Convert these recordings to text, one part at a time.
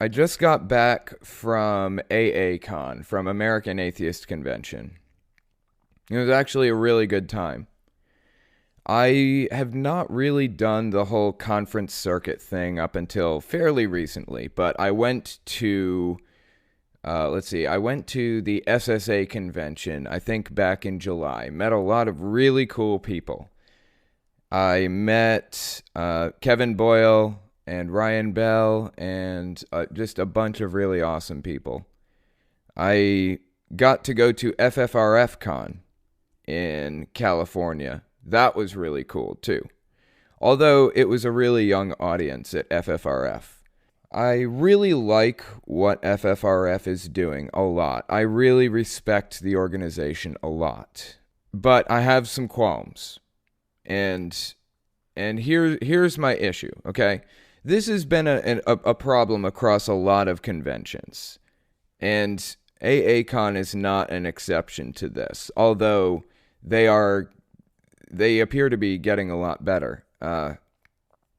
I just got back from AACon, from American Atheist Convention. It was actually a really good time. I have not really done the whole conference circuit thing up until fairly recently, but I went to, I went to the SSA convention, I think back in July. Met a lot of really cool people. I met Kevin Boyle and Ryan Bell and just a bunch of really awesome people. I got to go to FFRF Con in California. That was really cool too. Although it was a really young audience at FFRF. I really like what FFRF is doing a lot. I really respect the organization a lot. But I have some qualms. And here's my issue, okay? This has been a problem across a lot of conventions. And AACon is not an exception to this, although they appear to be getting a lot better.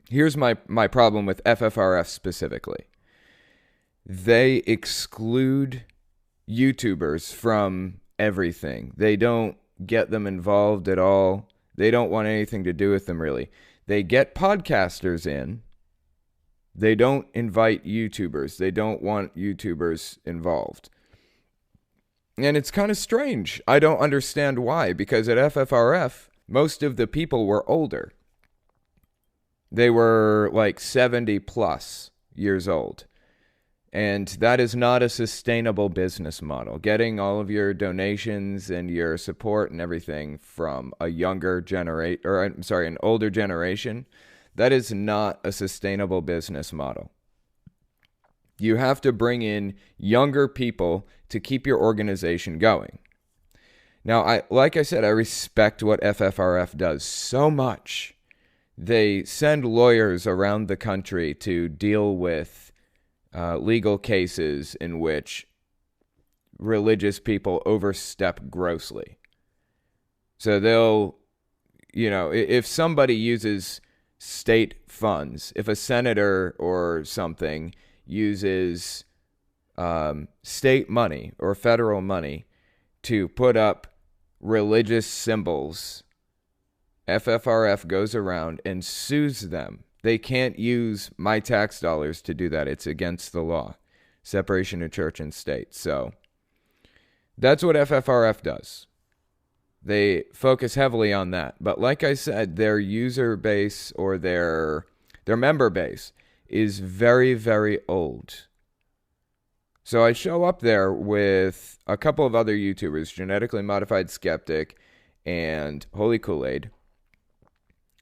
Here's my problem with FFRF specifically. They exclude YouTubers from everything. They don't get them involved at all. They don't want anything to do with them, really. They get podcasters in. They don't invite YouTubers. They don't want YouTubers involved. And it's kind of strange. I don't understand why, because at FFRF, most of the people were older. They were like 70 plus years old. And that is not a sustainable business model. Getting all of your donations and your support and everything from a an older generation, that is not a sustainable business model. You have to bring in younger people to keep your organization going. Now, like I said, I respect what FFRF does so much. They send lawyers around the country to deal with legal cases in which religious people overstep grossly. So they'll, if somebody uses state funds, if a senator or something uses state money or federal money to put up religious symbols, FFRF goes around and sues them. They can't use my tax dollars to do that. It's against the law. Separation of church and state. So that's what FFRF does. They focus heavily on that. But like I said, their user base or their member base is very, very old. So I show up there with a couple of other YouTubers, Genetically Modified Skeptic and Holy Kool-Aid.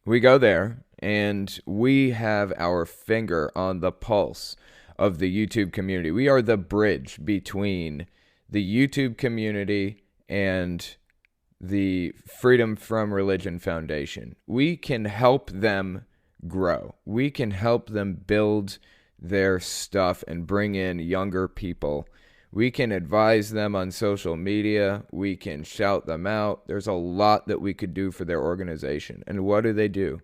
We go there, and we have our finger on the pulse of the YouTube community. We are the bridge between the YouTube community and the Freedom from Religion Foundation. We can help them grow. We can help them build their stuff and bring in younger people. We can advise them on social media. We can shout them out. There's a lot that we could do for their organization. And what do?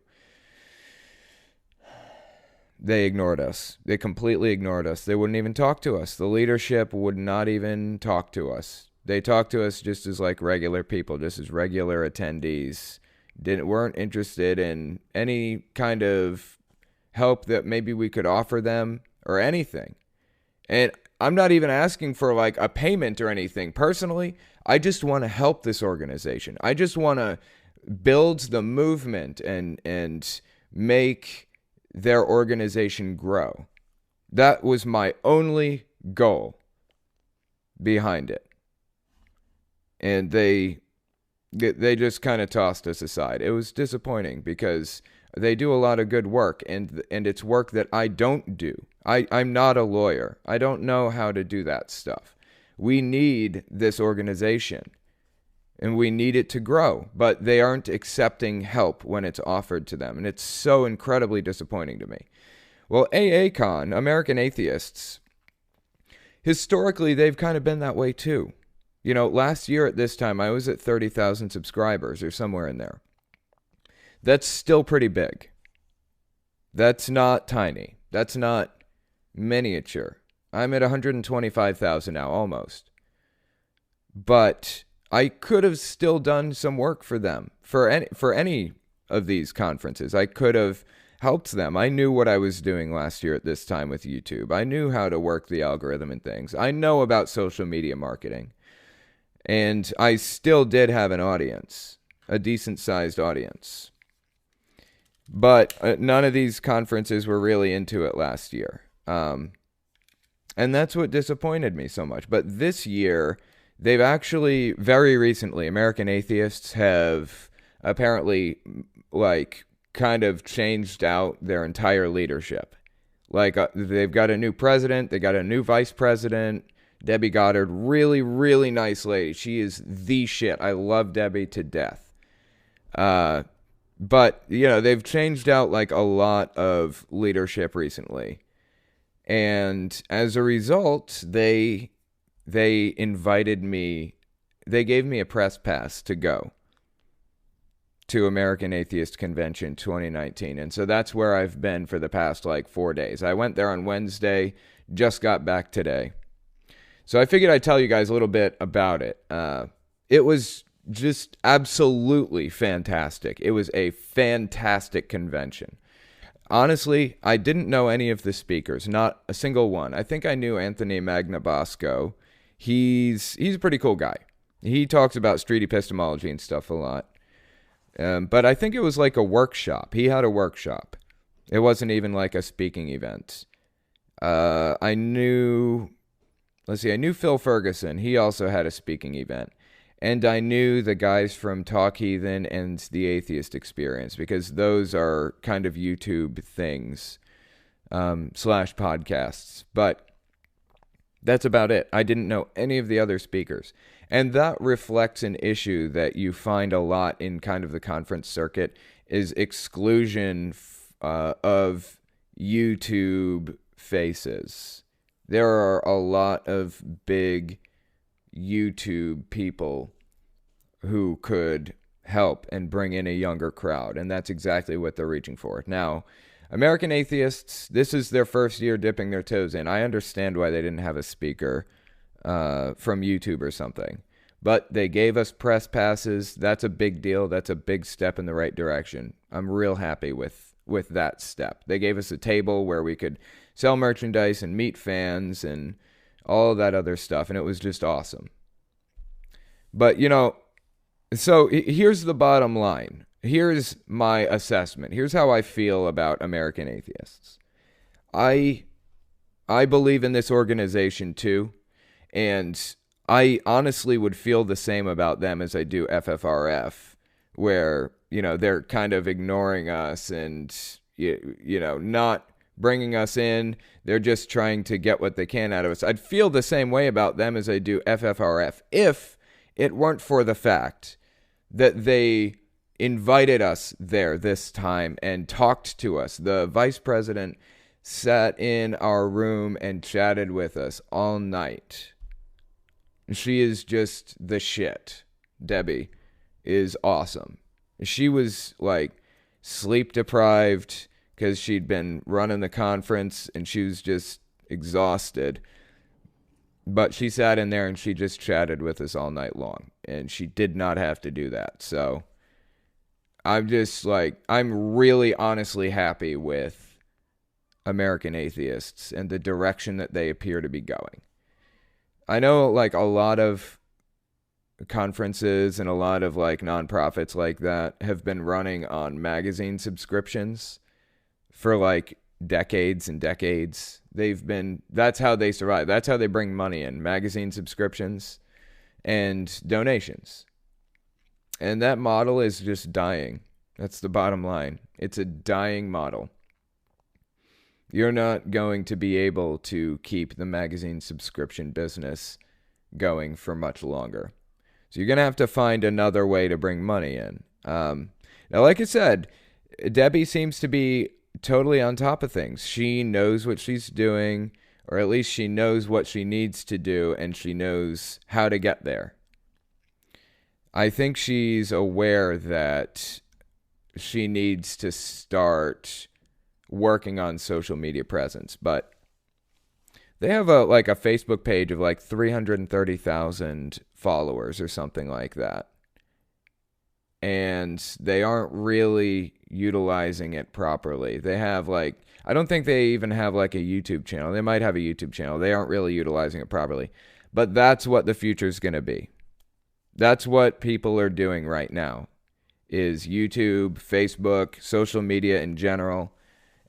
They ignored us. They completely ignored us. They wouldn't even talk to us. The leadership would not even talk to us. They talked to us just as like regular people, just as regular attendees. Weren't interested in any kind of help that maybe we could offer them or anything. And I'm not even asking for like a payment or anything. Personally, I just want to help this organization. I just want to build the movement and make their organization grow. That was my only goal behind it. And they just kind of tossed us aside. It was disappointing because they do a lot of good work, and it's work that I don't do. I'm not a lawyer. I don't know how to do that stuff. We need this organization, and we need it to grow, but they aren't accepting help when it's offered to them, and it's so incredibly disappointing to me. Well, AACon, American Atheists, historically, they've kind of been that way too. Last year at this time, I was at 30,000 subscribers or somewhere in there. That's still pretty big. That's not tiny. That's not miniature. I'm at 125,000 now, almost. But I could have still done some work for them, for any of these conferences. I could have helped them. I knew what I was doing last year at this time with YouTube. I knew how to work the algorithm and things. I know about social media marketing. And I still did have an audience, a decent-sized audience. But none of these conferences were really into it last year. And that's what disappointed me so much. But this year, they've actually, very recently, American Atheists have apparently, kind of changed out their entire leadership. They've got a new president, they got a new vice president, Debbie Goddard, really, really nice lady. She is the shit. I love Debbie to death. But, they've changed out, a lot of leadership recently. And as a result, they invited me, they gave me a press pass to go to American Atheist Convention 2019. And so that's where I've been for the past 4 days. I went there on Wednesday, just got back today. So I figured I'd tell you guys a little bit about it. It was just absolutely fantastic. It was a fantastic convention. Honestly, I didn't know any of the speakers, not a single one. I think I knew Anthony Magnabosco. He's a pretty cool guy. He talks about street epistemology and stuff a lot. But I think it was like a workshop. He had a workshop. It wasn't even like a speaking event. I knew Phil Ferguson. He also had a speaking event. And I knew the guys from Talk Heathen and The Atheist Experience, because those are kind of YouTube things, / podcasts. But that's about it. I didn't know any of the other speakers. And that reflects an issue that you find a lot in kind of the conference circuit, is exclusion of YouTube faces. There are a lot of big YouTube people who could help and bring in a younger crowd, and that's exactly what they're reaching for. Now, American Atheists, this is their first year dipping their toes in. I understand why they didn't have a speaker from YouTube or something, but they gave us press passes. That's a big deal. That's a big step in the right direction. I'm real happy with that step. They gave us a table where we could sell merchandise and meet fans and all of that other stuff, and it was just awesome. But, so here's the bottom line. Here's my assessment. Here's how I feel about American Atheists. I believe in this organization too, and I honestly would feel the same about them as I do FFRF, where, they're kind of ignoring us and, not bringing us in. They're just trying to get what they can out of us. I'd feel the same way about them as I do FFRF if it weren't for the fact that they invited us there this time and talked to us. The vice president sat in our room and chatted with us all night. She is just the shit. Debbie is awesome. She was sleep deprived because she'd been running the conference and she was just exhausted. But she sat in there and she just chatted with us all night long. And she did not have to do that. So I'm just I'm really honestly happy with American Atheists and the direction that they appear to be going. I know a lot of conferences and a lot of nonprofits like that have been running on magazine subscriptions for decades and decades. That's how they survive. That's how they bring money in. Magazine subscriptions and donations. And that model is just dying. That's the bottom line. It's a dying model. You're not going to be able to keep the magazine subscription business going for much longer. So you're going to have to find another way to bring money in. Now, like I said, Debbie seems to be totally on top of things. She knows what she's doing, or at least she knows what she needs to do, and she knows how to get there. I think she's aware that she needs to start working on social media presence, but They have a Facebook page of like 330,000 followers or something like that. And they aren't really utilizing it properly. They have like, I don't think they even have like a YouTube channel. They might have a YouTube channel. They aren't really utilizing it properly. But that's what the future is going to be. That's what people are doing right now, is YouTube, Facebook, social media in general.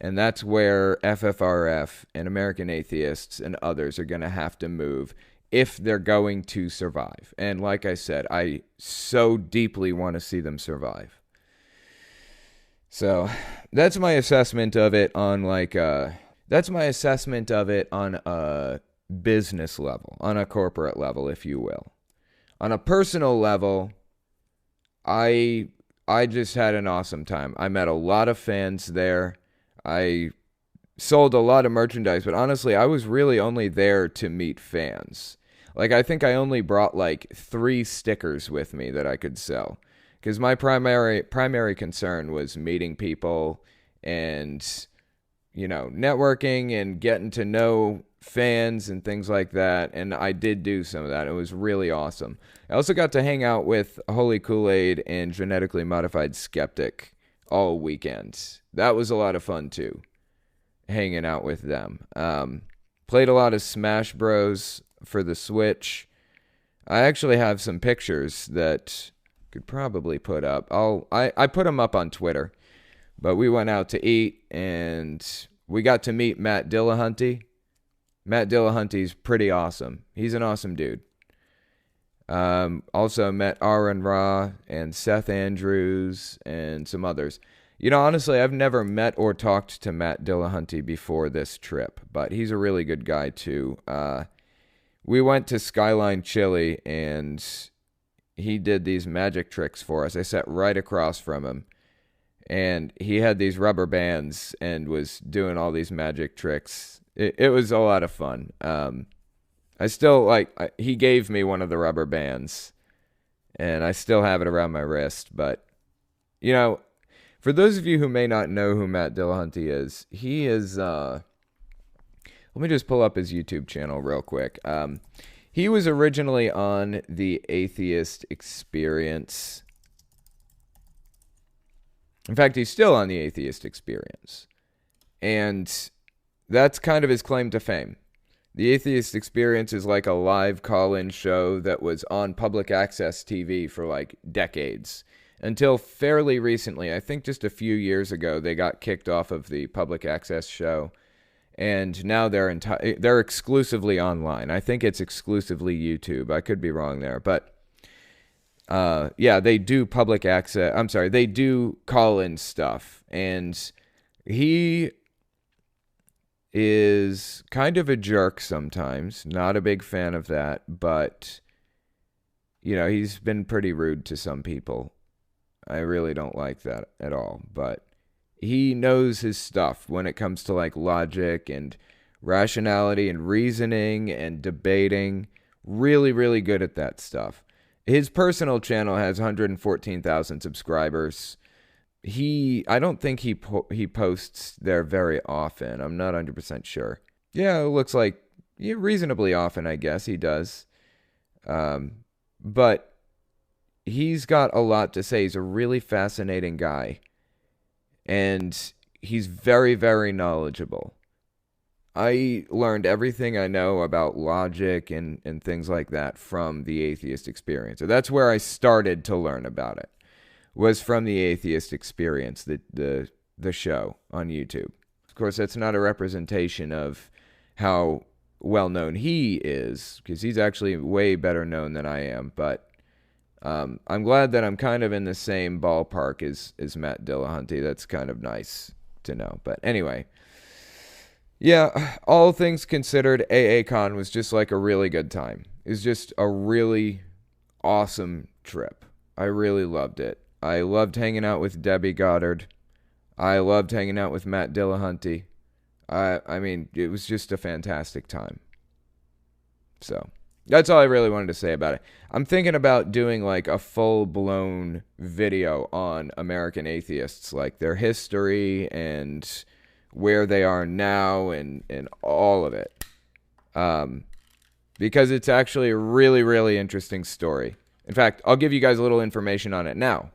And that's where FFRF and American Atheists and others are going to have to move if they're going to survive. And like I said, I so deeply want to see them survive. So that's my assessment of it on a business level, on a corporate level, if you will. On a personal level, I just had an awesome time. I met a lot of fans there. I sold a lot of merchandise, but honestly, I was really only there to meet fans. Like, I think I only brought like 3 stickers with me that I could sell, because my primary concern was meeting people and, networking and getting to know fans and things like that. And I did do some of that. It was really awesome. I also got to hang out with Holy Kool-Aid and Genetically Modified Skeptic all weekend. That was a lot of fun too, hanging out with them. Played a lot of Smash Bros for the Switch. I actually have some pictures that could probably put up. I put them up on Twitter. But we went out to eat and we got to meet Matt Dillahunty. Matt Dillahunty's pretty awesome. He's an awesome dude. Also met Aaron Ra and Seth Andrews and some others. Honestly, I've never met or talked to Matt Dillahunty before this trip, but he's a really good guy too. We went to Skyline Chili and he did these magic tricks for us. I sat right across from him and he had these rubber bands and was doing all these magic tricks. It was a lot of fun. I still he gave me one of the rubber bands and I still have it around my wrist. But, for those of you who may not know who Matt Dillahunty is, he is, let me just pull up his YouTube channel real quick. He was originally on the Atheist Experience. In fact, he's still on the Atheist Experience. And that's kind of his claim to fame. The Atheist Experience is like a live call-in show that was on public access TV for like decades. Until fairly recently, I think just a few years ago, they got kicked off of the public access show. And now they're exclusively online. I think it's exclusively YouTube. I could be wrong there. But they do public access. I'm sorry, they do call-in stuff. And he is kind of a jerk sometimes. Not a big fan of that, but he's been pretty rude to some people. I really don't like that at all, but he knows his stuff when it comes to like logic and rationality and reasoning and debating. Really, really good at that stuff. His personal channel has 114,000 subscribers. I don't think he posts there very often. I'm not 100% sure. Yeah, it looks like reasonably often, I guess he does. But he's got a lot to say. He's a really fascinating guy. And he's very, very knowledgeable. I learned everything I know about logic and things like that from the Atheist Experience. So that's where I started to learn about it. Was from the Atheist Experience, the show on YouTube. Of course, that's not a representation of how well known he is, because he's actually way better known than I am. But I'm glad that I'm kind of in the same ballpark as Matt Dillahunty. That's kind of nice to know. But anyway, yeah, all things considered, AACon was just like a really good time. It was just a really awesome trip. I really loved it. I loved hanging out with Debbie Goddard. I loved hanging out with Matt Dillahunty. I mean, it was just a fantastic time. So that's all I really wanted to say about it. I'm thinking about doing like a full-blown video on American Atheists, like their history and where they are now and all of it. because it's actually a really, really interesting story. In fact, I'll give you guys a little information on it now.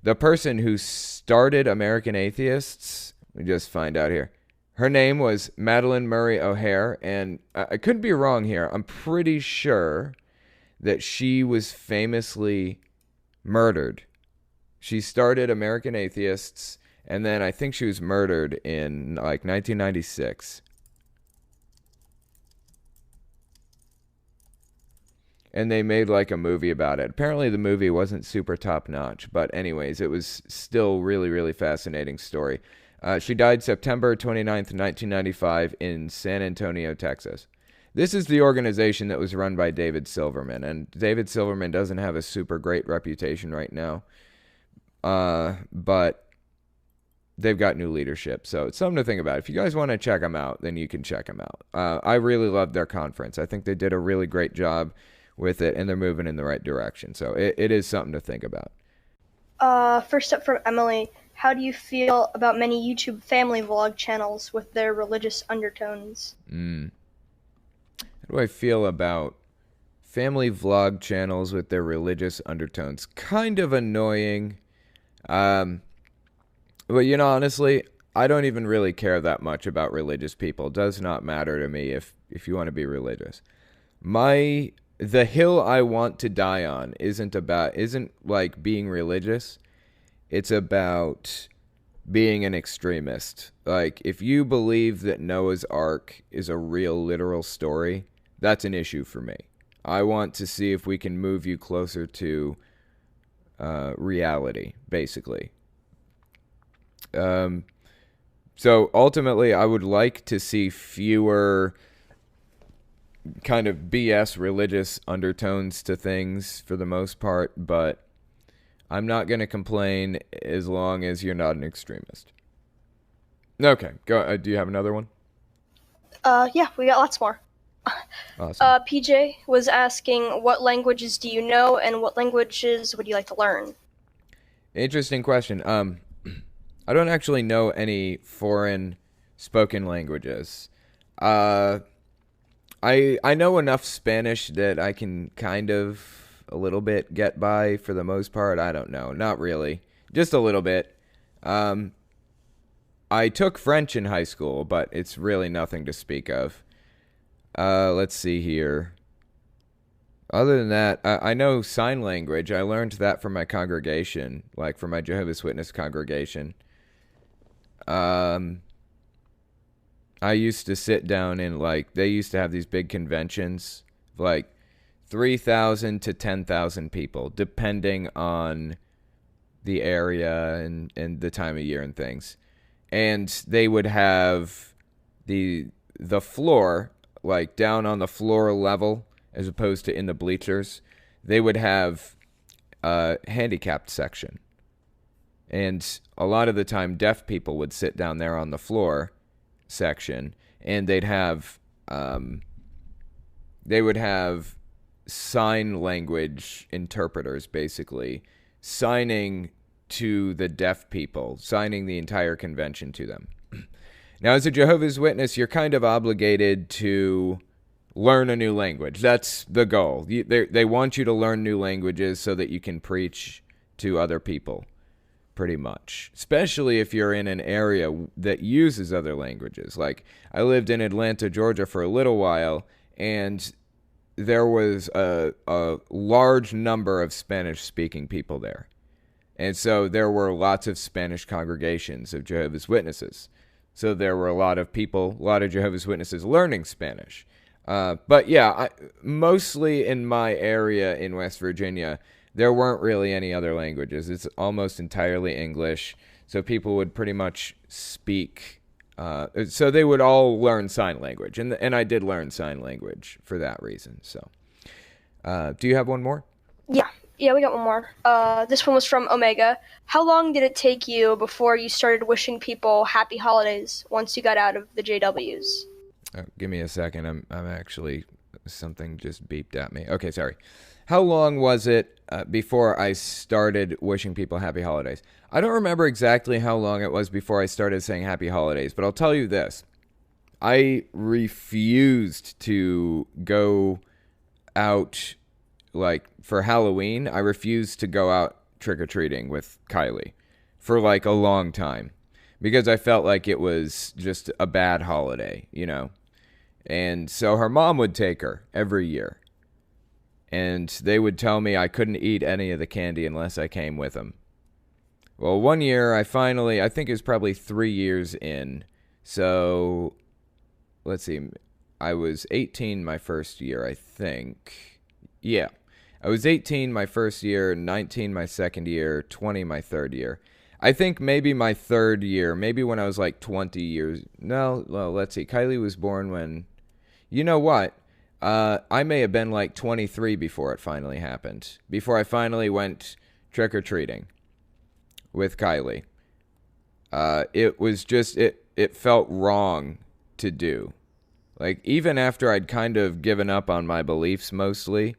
The person who started American Atheists, let me just find out here. Her name was Madalyn Murray O'Hair, and I could be wrong here. I'm pretty sure that she was famously murdered. She started American Atheists, and then I think she was murdered in like 1996. And they made like a movie about it. Apparently the movie wasn't super top notch, but anyways, it was still really, really fascinating story. She died September 29th, 1995 in San Antonio, Texas. This is the organization that was run by David Silverman, and David Silverman doesn't have a super great reputation right now, but they've got new leadership, so it's something to think about. If you guys want to check them out, then you can check them out. I really loved their conference. I think they did a really great job with it, and they're moving in the right direction, so it is something to think about. First up from Emily, how do you feel about many YouTube family vlog channels with their religious undertones? How do I feel about family vlog channels with their religious undertones? Kind of annoying. But honestly, I don't even really care that much about religious people. It does not matter to me if you want to be religious. The hill I want to die on isn't like being religious. It's about being an extremist. Like, if you believe that Noah's Ark is a real, literal story, that's an issue for me. I want to see if we can move you closer to reality, basically. So ultimately, I would like to see fewer kind of BS religious undertones to things for the most part, but I'm not going to complain as long as you're not an extremist. Okay, go. Do you have another one? Yeah, we got lots more. Awesome. PJ was asking, what languages do you know and what languages would you like to learn? Interesting question. I don't actually know any foreign spoken languages. I know enough Spanish that I can kind of a little bit get by for the most part. I don't know. Not really. Just a little bit. I took French in high school, but it's really nothing to speak of. Let's see here. Other than that, I know sign language. I learned that from my congregation, like from my Jehovah's Witness congregation. I used to sit down in, like, they used to have these big conventions, like 3,000 to 10,000 people, depending on the area and the time of year and things. And they would have the floor, like down on the floor level, as opposed to in the bleachers. They would have a handicapped section. And a lot of the time, deaf people would sit down there on the floor section, and they would have sign language interpreters, basically, signing to the deaf people, signing the entire convention to them. Now, as a Jehovah's Witness, you're kind of obligated to learn a new language. That's the goal. They want you to learn new languages so that you can preach to other people, pretty much. Especially if you're in an area that uses other languages. Like, I lived in Atlanta, Georgia for a little while, and there was a large number of Spanish-speaking people there. And so there were lots of Spanish congregations of Jehovah's Witnesses. So there were a lot of Jehovah's Witnesses learning Spanish. But yeah, mostly in my area in West Virginia, there weren't really any other languages. It's almost entirely English. So people would pretty much speak. So they would all learn sign language. And I did learn sign language for that reason. So do you have one more? Yeah, we got one more. This one was from Omega. How long did it take you before you started wishing people happy holidays once you got out of the JWs? Give me a second. I'm actually, something just beeped at me. Okay, sorry. How long was it before I started wishing people happy holidays? I don't remember exactly how long it was before I started saying happy holidays, but I'll tell you this. I refused to go out, like, for Halloween. I refused to go out trick-or-treating with Kylie for, like, a long time because I felt like it was just a bad holiday, you know? And so her mom would take her every year. And they would tell me I couldn't eat any of the candy unless I came with them. Well, one year I think it was probably 3 years in. So, let's see. I was 18 my first year, I think. Yeah. I was 18 my first year, 19 my second year, 20 my third year. I think maybe my third year, maybe when I was like 20 years. No, well, let's see. Kylie was born when... You know what? I may have been like 23 before it finally happened. Before I finally went trick-or-treating with Kylie. It was just, it felt wrong to do. Like, even after I'd kind of given up on my beliefs mostly,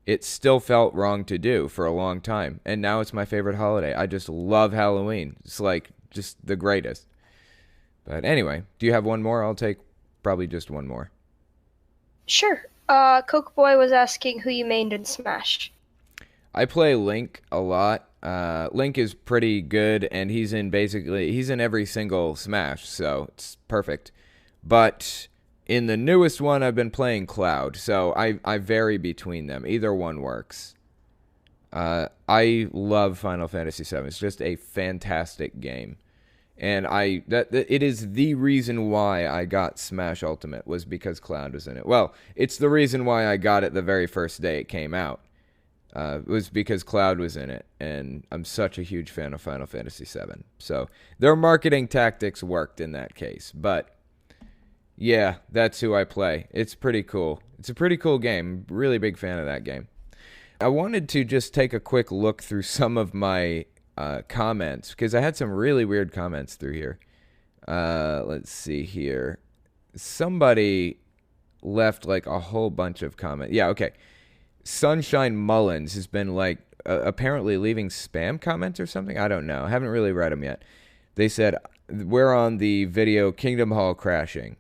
it still felt wrong to do for a long time. And now it's my favorite holiday. I just love Halloween. It's like, just the greatest. But anyway, do you have one more? I'll take probably just one more. Sure. Coke Boy was asking who you mained in Smash. I play Link a lot. Link is pretty good, and he's in every single Smash, so it's perfect. But in the newest one, I've been playing Cloud, so I vary between them. Either one works. I love Final Fantasy VII. It's just a fantastic game. And it is the reason why I got Smash Ultimate, was because Cloud was in it. Well, it's the reason why I got it the very first day it came out. It was because Cloud was in it, and I'm such a huge fan of Final Fantasy VII. So their marketing tactics worked in that case. But yeah, that's who I play. It's pretty cool. It's a pretty cool game. Really big fan of that game. I wanted to just take a quick look through some of my comments, because I had some really weird comments through here. Let's see here. Somebody left like a whole bunch of comments. Yeah, okay. Sunshine Mullins has been like apparently leaving spam comments or something. I don't know. I haven't really read them yet. They said, we're on the video Kingdom Hall crashing.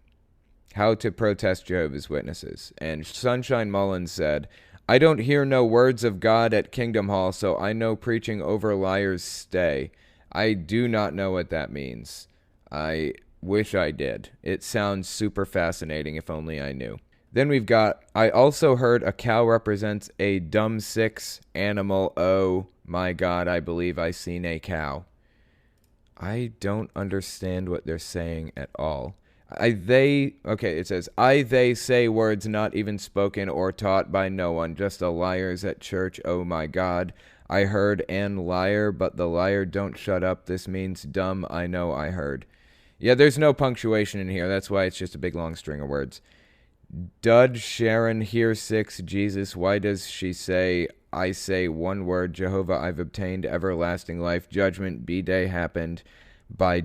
How to protest Jehovah's Witnesses. And Sunshine Mullins said, I don't hear no words of God at Kingdom Hall, so I know preaching over liars stay. I do not know what that means. I wish I did. It sounds super fascinating, if only I knew. Then we've got, I also heard a cow represents a dumb six animal. Oh my God, I believe I seen a cow. I don't understand what they're saying at all. It says, they say words not even spoken or taught by no one, just the liars at church. Oh my God. I heard and liar, but the liar don't shut up. This means dumb. I know I heard. Yeah, there's no punctuation in here. That's why it's just a big long string of words. Dud Sharon here 6 Jesus. Why does she say, I say one word, Jehovah, I've obtained everlasting life. Judgment B-Day happened by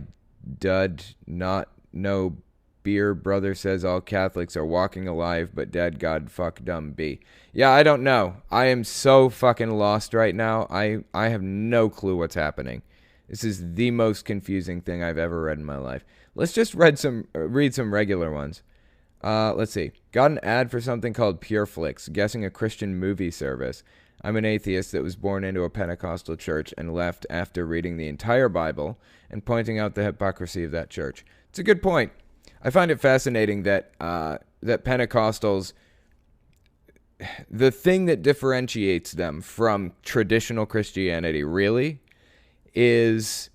Dud, not no beer. Brother says all Catholics are walking alive, but dead. God fuck dumb B. Yeah, I don't know. I am so fucking lost right now. I have no clue what's happening. This is the most confusing thing I've ever read in my life. Let's just read some regular ones. Let's see. Got an ad for something called PureFlix, guessing a Christian movie service. I'm an atheist that was born into a Pentecostal church and left after reading the entire Bible and pointing out the hypocrisy of that church. It's a good point. I find it fascinating that that Pentecostals, the thing that differentiates them from traditional Christianity really is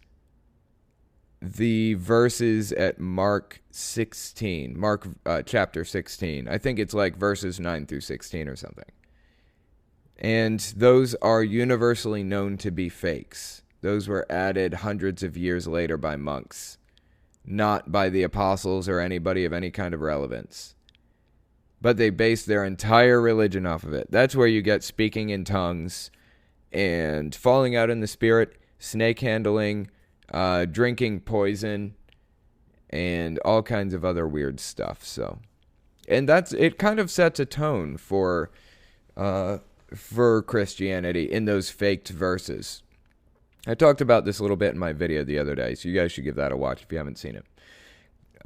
the verses at Mark 16, chapter 16. I think it's like verses 9 through 16 or something. And those are universally known to be fakes. Those were added hundreds of years later by monks, not by the apostles or anybody of any kind of relevance. But they base their entire religion off of it. That's where you get speaking in tongues and falling out in the spirit, snake handling, drinking poison, and all kinds of other weird stuff. So, and it kind of sets a tone for Christianity in those faked verses. I talked about this a little bit in my video the other day, so you guys should give that a watch if you haven't seen it.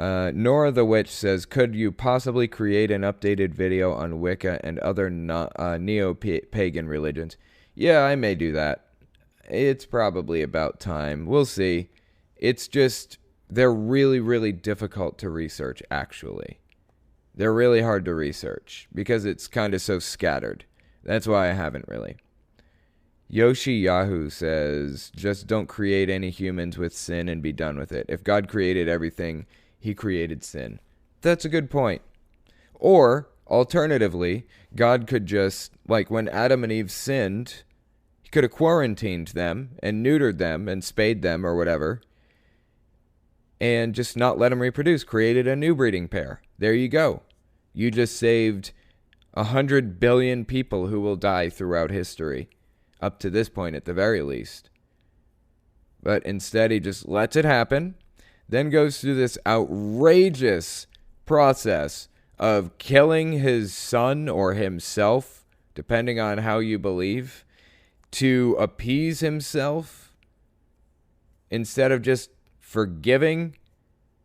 Nora the Witch says, could you possibly create an updated video on Wicca and other neo-pagan religions? Yeah, I may do that. It's probably about time. We'll see. It's just, they're really, really difficult to research, actually. They're really hard to research because it's kind of so scattered. That's why I haven't really. Yoshi Yahoo says, just don't create any humans with sin and be done with it. If God created everything, he created sin. That's a good point. Or, alternatively, God could just, like when Adam and Eve sinned, he could have quarantined them and neutered them and spayed them or whatever, and just not let them reproduce, created a new breeding pair. There you go. You just saved 100 billion people who will die throughout history, up to this point at the very least. But instead he just lets it happen, then goes through this outrageous process of killing his son or himself, depending on how you believe, to appease himself instead of just forgiving.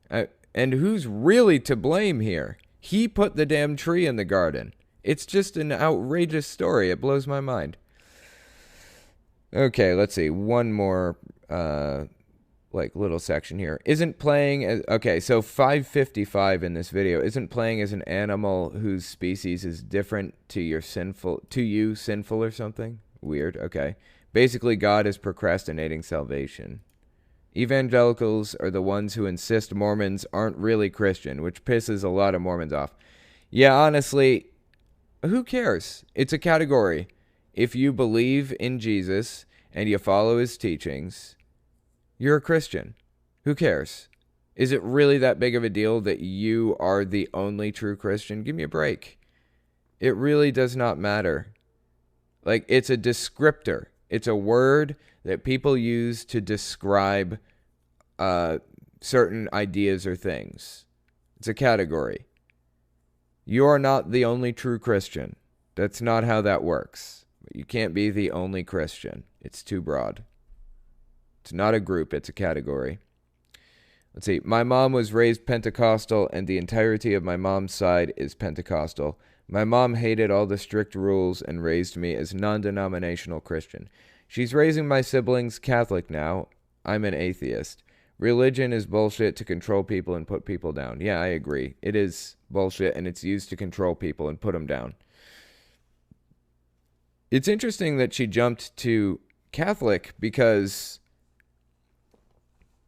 And who's really to blame here? He put the damn tree in the garden. It's just an outrageous story. It blows my mind. Okay, let's see. One more little section here. Isn't playing as, okay, so 555 in this video, isn't playing as an animal whose species is different to you sinful or something? Weird. Okay. Basically, God is procrastinating salvation. Evangelicals are the ones who insist Mormons aren't really Christian, which pisses a lot of Mormons off. Yeah, honestly, who cares? It's a category. If you believe in Jesus and you follow his teachings, you're a Christian. Who cares? Is it really that big of a deal that you are the only true Christian? Give me a break. It really does not matter. Like, it's a descriptor. It's a word that people use to describe certain ideas or things. It's a category. You are not the only true Christian. That's not how that works. You can't be the only Christian. It's too broad. It's not a group, it's a category. Let's see. My mom was raised Pentecostal, and the entirety of my mom's side is Pentecostal. My mom hated all the strict rules and raised me as non-denominational Christian. She's raising my siblings Catholic now. I'm an atheist. Religion is bullshit to control people and put people down. Yeah, I agree. It is bullshit, and it's used to control people and put them down. It's interesting that she jumped to Catholic because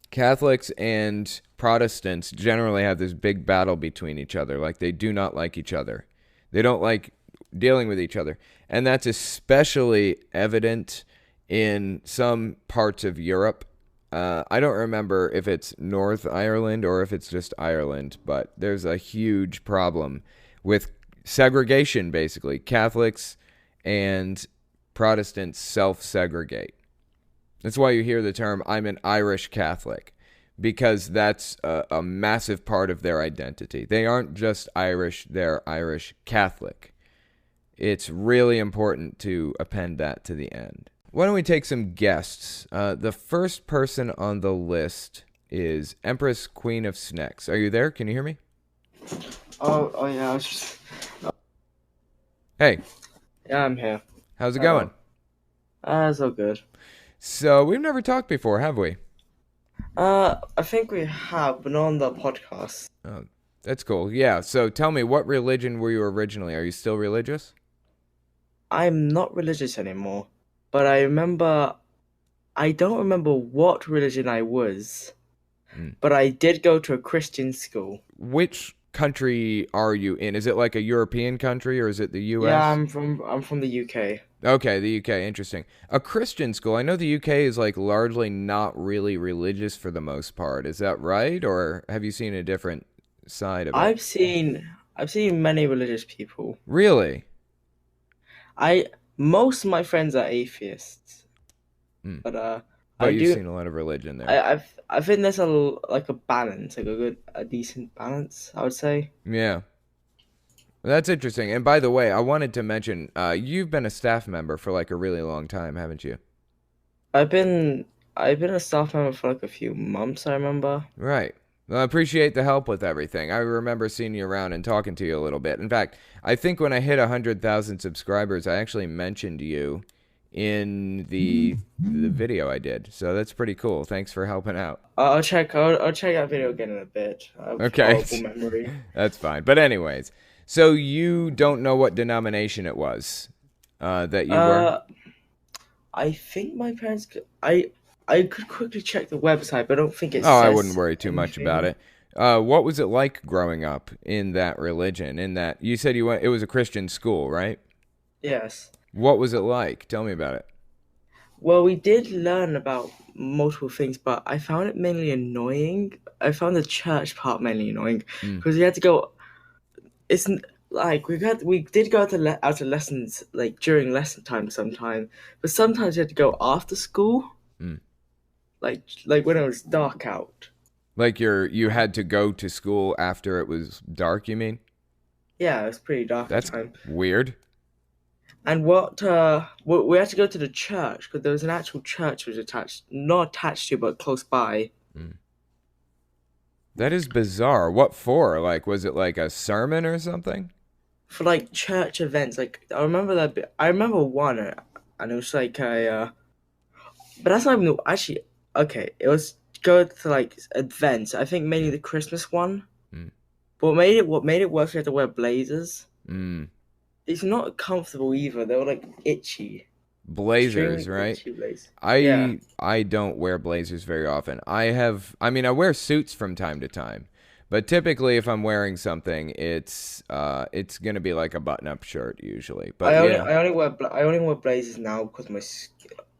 Catholics and Protestants generally have this big battle between each other. Like, they do not like each other. They don't like dealing with each other. And that's especially evident in some parts of Europe. I don't remember if it's North Ireland or if it's just Ireland, but there's a huge problem with segregation, basically. Catholics and Protestants self-segregate. That's why you hear the term, I'm an Irish Catholic, because that's a massive part of their identity. They aren't just Irish, they're Irish Catholic. It's really important to append that to the end. Why don't we take some guests? The first person on the list is Empress Queen of Snacks. Are you there? Can you hear me? Oh yeah, I was just... Hey. Yeah, I'm here. How's it going? So good. So, we've never talked before, have we? I think we have, but not on the podcast. Oh, that's cool. Yeah, so tell me, what religion were you originally? Are you still religious? I'm not religious anymore, but I don't remember what religion I was, but I did go to a Christian school. Which country are you in? Is it like a European country or is it the US? Yeah, I'm from the UK. Okay, the UK, interesting. A Christian school. I know the UK is like largely not really religious for the most part. Is that right? Or have you seen a different side of it? I've seen many religious people. Really? Most of my friends are atheists. But you've seen a lot of religion there. I think there's a balance, like a decent balance, I would say. Yeah. That's interesting. And by the way, I wanted to mention, you've been a staff member for like a really long time, haven't you? I've been a staff member for like a few months, I remember. Right. Well, I appreciate the help with everything. I remember seeing you around and talking to you a little bit. In fact, I think when I hit 100,000 subscribers, I actually mentioned you in the video I did. So that's pretty cool. Thanks for helping out. I'll check that video again in a bit. I have Okay. horrible memory. That's fine. But anyways, so you don't know what denomination it was that you were? Uh, I think my parents. I could quickly check the website, but I don't think it Oh, I wouldn't says worry too much about anything. it. What was it like growing up in that religion? In that you said you went, it was a Christian school, right? Yes. What was it like? Tell me about it. Well, we did learn about multiple things, but I found it mainly annoying. I found the church part mainly annoying Mm, because we had to go. It's like we did go out of lessons like during lesson time sometime, but sometimes we had to go after school, mm. like when it was dark out. Like you had to go to school after it was dark, you mean? Yeah, it was pretty dark at That's the time. weird. And we had to go to the church because there was an actual church which was attached, not attached to, but close by. Mm. That is bizarre. What for? Like, was it like a sermon or something? For like church events. Like I remember that. I remember one, and it was like but that's not even actually okay. It was go to like events. I think mainly the Christmas one. Mm, But what made it worse, we had to wear blazers. mm. It's not comfortable either. They were like itchy, Blazers, extremely right? itchy blazers. Yeah. I don't wear blazers very often. I mean I wear suits from time to time. But typically if I'm wearing something, it's going to be like a button-up shirt usually. But yeah. I only wear blazers now because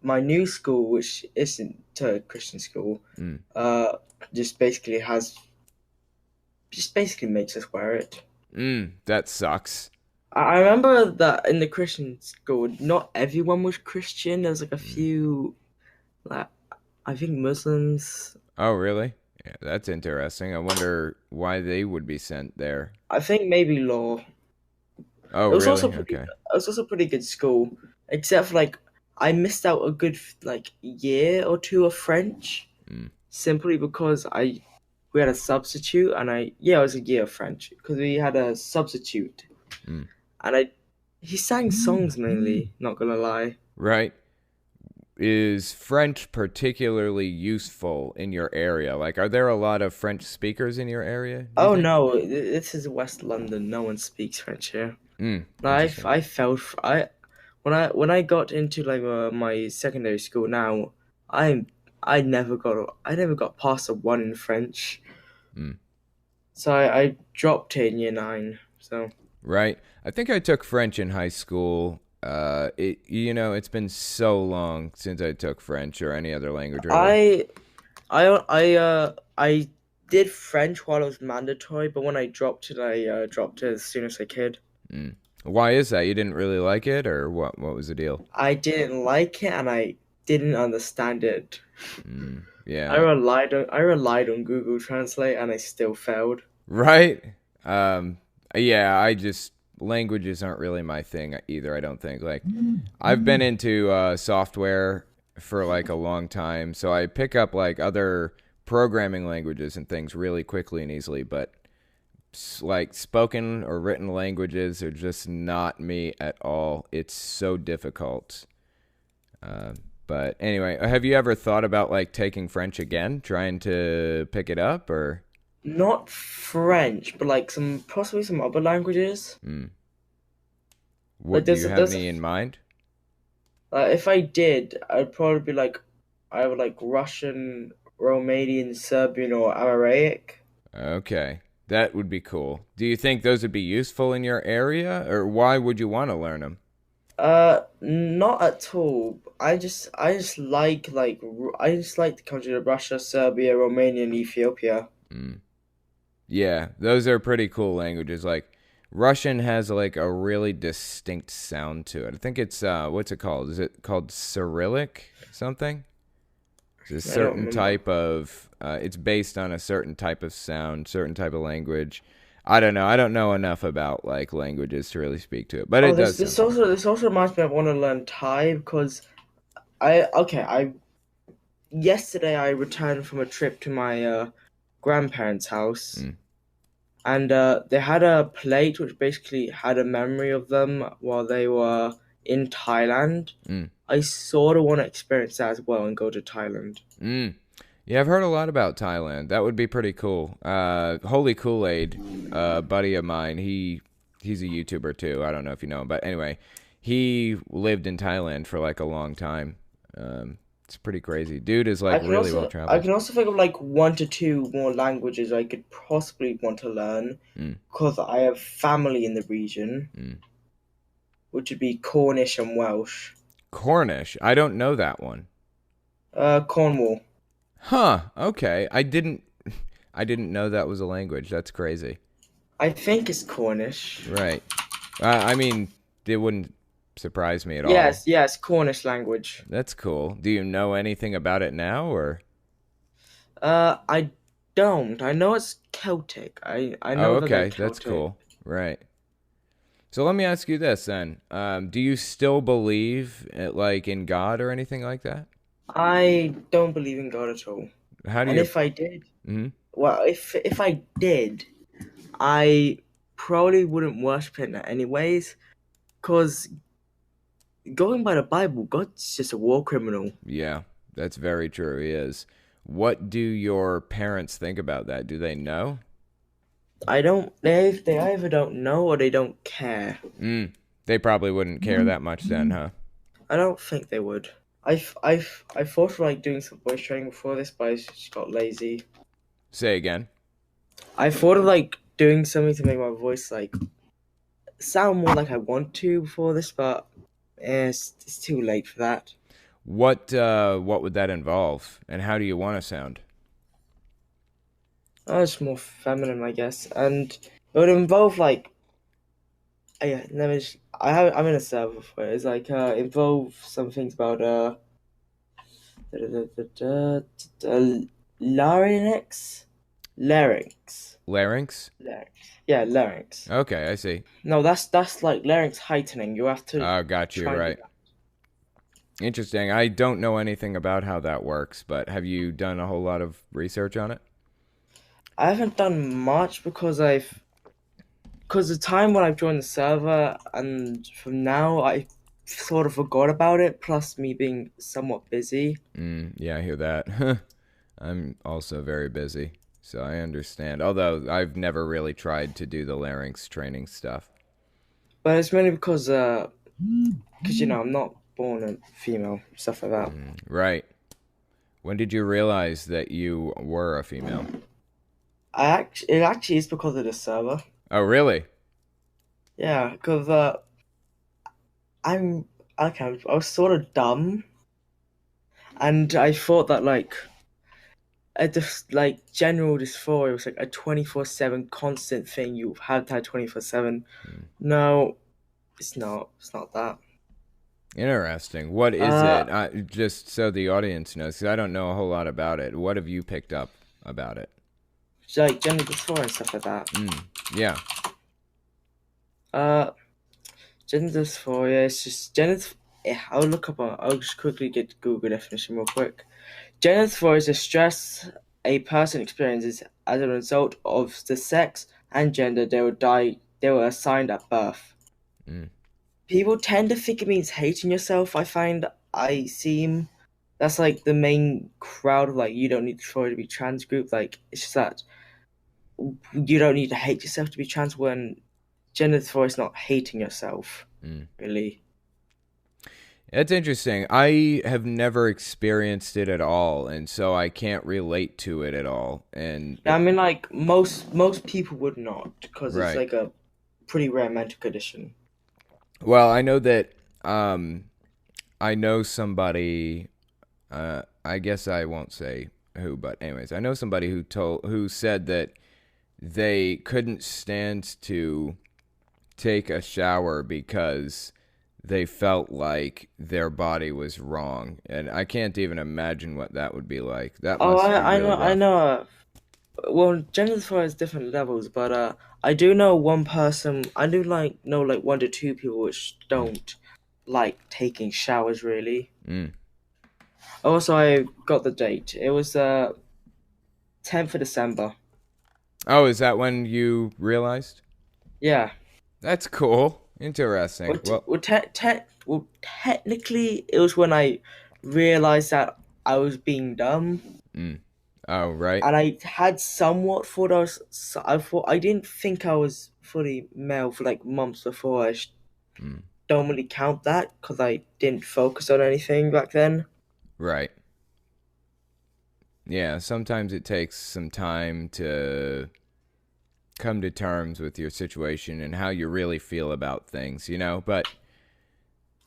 my new school, which isn't a Christian school, Mm, uh, just basically has just basically makes us wear it. that sucks. I remember that in the Christian school, not everyone was Christian. There was like a Mm. few, like I think Muslims. Oh, really? Yeah, that's interesting. I wonder why they would be sent there. I think maybe law. Oh, It was also really? pretty. Okay. It was also a pretty good school, except for like I missed out a good like year or two of French Mm, simply because I we had a substitute and it was a year of French because we had a substitute mm. and I he sang songs mainly. Not gonna lie. Right. Is French particularly useful in your area? Like, are there a lot of French speakers in your area, do you Oh think? no, this is West London. No one speaks French here. Interesting. I felt I when I got into like my secondary school now, I I never got past a one in French, Mm. so I dropped it in year 9. So Right. I think I took French in high school. It's been so long since I took French or any other language really. I I did French while it was mandatory, but when I dropped it, I dropped it as soon as I could. Mm. Why is that? You didn't really like it, or what? What was the deal? I didn't like it and I didn't understand it. Yeah. I relied on Google Translate and I still failed. Right. Um. Yeah. Languages aren't really my thing either. I don't think. Like, I've been into software for like a long time, so I pick up like other programming languages and things really quickly and easily. But like spoken or written languages are just not me at all. It's so difficult. Uh, but anyway, have you ever thought about like taking French again, trying to pick it up, or Not French, but like possibly some other languages. mm, Like what do you have any in mind? if I did, I'd probably be like I would like Russian, Romanian, Serbian, or Aramaic. Okay, that would be cool. Do you think those would be useful in your area, or why would you want to learn them? Not at all. I just like the country of Russia, Serbia, Romania, and Ethiopia. Mm. Yeah, those are pretty cool languages. Like Russian has like a really distinct sound to it. I think it's what's it called? Is it called Cyrillic something? It's a I don't certain remember. type of it's based on a certain type of sound, certain type of language. I don't know. I don't know enough about like languages to really speak to it, but Oh, it does sound cool. this also reminds me I want to learn Thai because I yesterday I returned from a trip to my grandparents' house, Mm. and they had a plate which basically had a memory of them while they were in Thailand. Mm. I sort of want to experience that as well and go to Thailand. Mm. Yeah, I've heard a lot about Thailand. That would be pretty cool. Holy Kool-Aid, buddy of mine, he's a YouTuber too. I don't know if you know him, but anyway, he lived in Thailand for like a long time. It's pretty crazy. Dude is like really well I traveled. can also think of like one to two more languages I could possibly want to learn Mm. because I have family in the region, Mm. which would be Cornish and Welsh. Cornish. I don't know that one. Cornwall. Huh. Okay. I didn't know that was a language. That's crazy. I think it's Cornish. Right. I mean, it wouldn't surprise me at all. Yes, Cornish language. That's cool. Do you know anything about it now, or? I don't. I know it's Celtic. I Oh, know that they're okay. That's Celtic. cool. Right. So let me ask you this then. Do you still believe like in God or anything like that? I don't believe in God at all. How do And you? if I did, Hmm. well, if I did, I probably wouldn't worship it anyways. Cause going by the Bible, God's just a war criminal. Yeah, that's very true. He is. What do your parents think about that? Do they know? I don't. They either don't know or they don't care. Mm. They probably wouldn't care that much then, huh? I don't think they would. I thought of like doing some voice training before this, but I just got lazy. Say again. I thought of like doing something to make my voice like sound more like I want to before this, but it's too late for that. What would that involve, and how do you want to sound? Oh, it's more feminine, I guess, and it would involve like yeah. Let me. I'm in a server for it. It's like involve some things about da, da, da, da, larynx, larynx, Larynx? larynx. Yeah, larynx. Okay, I see. No, that's like larynx heightening. You have to Oh, got you, try and do right. that. Interesting. I don't know anything about how that works, but have you done a whole lot of research on it? I haven't done much because the time when I've joined the server and from now I sort of forgot about it. Plus me being somewhat busy. Yeah, I hear that. I'm also very busy, so I understand. Although I've never really tried to do the larynx training stuff. But it's mainly because I'm not born a female, stuff like that. Right. When did you realize that you were a female? It actually is because of the server. Oh, really? Yeah, because I'm okay. I was sort of dumb, and I thought that like just like general dysphoria was like a 24/7 constant thing. You have to have 24/7. No, it's not. It's not that. Interesting. What is Uh, it? Just so the audience knows, 'cause I don't know a whole lot about it. What have you picked up about it? it's like gender dysphoria and stuff like that. Yeah. Uh, Gender dysphoria is just gender. Yeah, I'll look up. I'll just quickly get Google definition real quick. Gender dysphoria is a stress a person experiences as a result of the sex and gender they were assigned at birth. Mm. People tend to think it means hating yourself. I find I seem that's like the main crowd of like you don't need dysphoria to be trans group. Like it's just that you don't need to hate yourself to be trans when gender dysphoria is not hating yourself, really. That's interesting. I have never experienced it at all, and so I can't relate to it at all. And I mean, like most people would not because it's right. like a pretty rare mental condition. Well, I know that I know somebody I guess I won't say who, but anyways, I know somebody who said that they couldn't stand to take a shower because they felt like their body was wrong, and I can't even imagine what that would be like. That Oh, must be I really know, I rough. know. Well, gender dysphoria has different levels, but I do know one person. I do like know like one to two people which don't like taking showers really. Mm. Also, I got the date. It was 10th of December. Oh, is that when you realized? Yeah. That's cool. Interesting. Well, Technically, it was when I realized that I was being dumb, mm. Oh, right. and I had somewhat thought I thought I didn't think I was fully male for like months before. Mm. Don't really count that because I didn't focus on anything back then. Right. Yeah, sometimes it takes some time to come to terms with your situation and how you really feel about things, But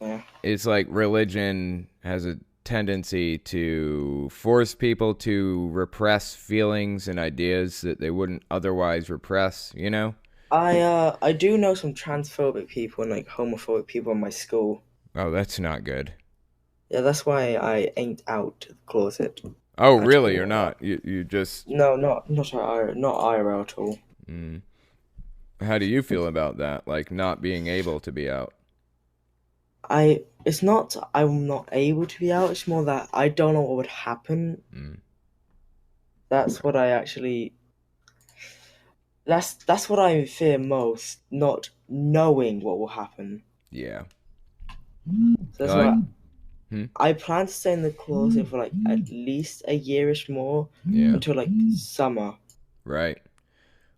Yeah. it's like religion has a tendency to force people to repress feelings and ideas that they wouldn't otherwise repress. I do know some transphobic people and like homophobic people in my school. Oh, that's not good. Yeah, that's why I ain't out the closet Oh, at really? You're all. not. You just. No, not IRL at all. Mm. How do you feel about that? Like not being able to be out? It's not I'm not able to be out. It's more that I don't know what would happen. Mm. That's what I actually. That's what I fear most. Not knowing what will happen. Yeah. So that's Like. why Hmm? I plan to stay in the closet for like at least a yearish more Yeah. until like summer. Right.